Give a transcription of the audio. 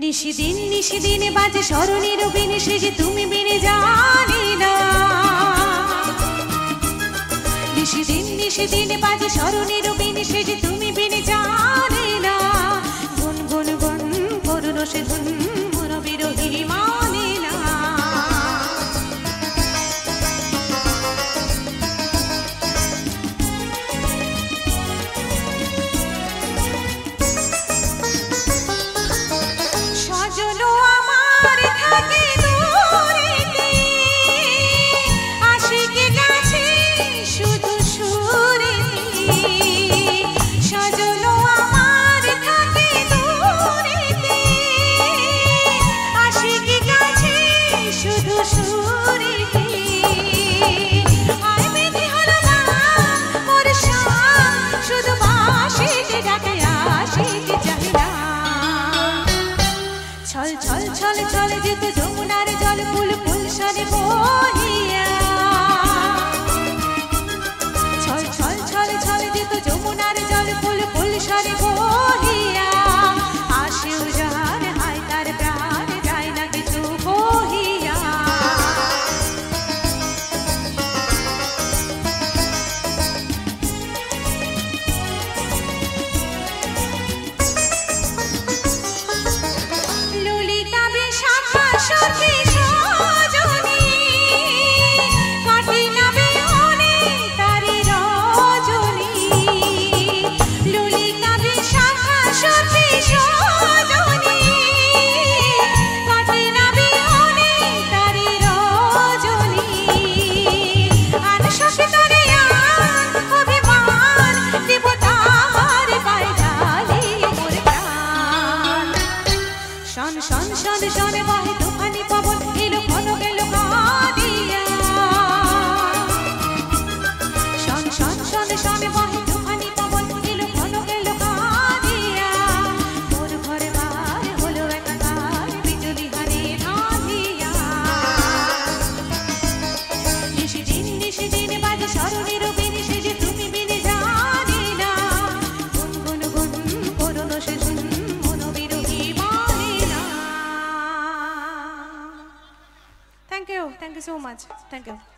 নিশিদিন বাজে স্মরণের বিনে সে যে তুমি বিনে জানি না। নিশিদিন বাজে স্মরণের বিনে সে যে তুমি বিনে জানি না। গুন গুন গুন করুন সে ধুন মন বিরোহী মানে না। ছল যেত যমুনার জল ফুল ফুল সরে বহিয়া। ছল যেত যমুনার জল ফুল ফুল সরে বহিয়া। আসে উজাড় হায় তার প্রাণ যায় না কিছু বহিয়া। শনে বাহে তুফানি পবন এলো ঘন গেল কাঁদিয়া। শনে বাহে তুফানি পবন এলো ঘন গেল কাঁদিয়া। মোর ঘরে বার হলো একাকার বিজলি হারে ধাঁধিয়া। নিশিদিন বাজে স্মরণের বিনে সে যে তুমি বিনে জানি না। গুন গুন গুন করুন সে ধুন মন বিরোহী মানে না। Thank you so much. Thank you.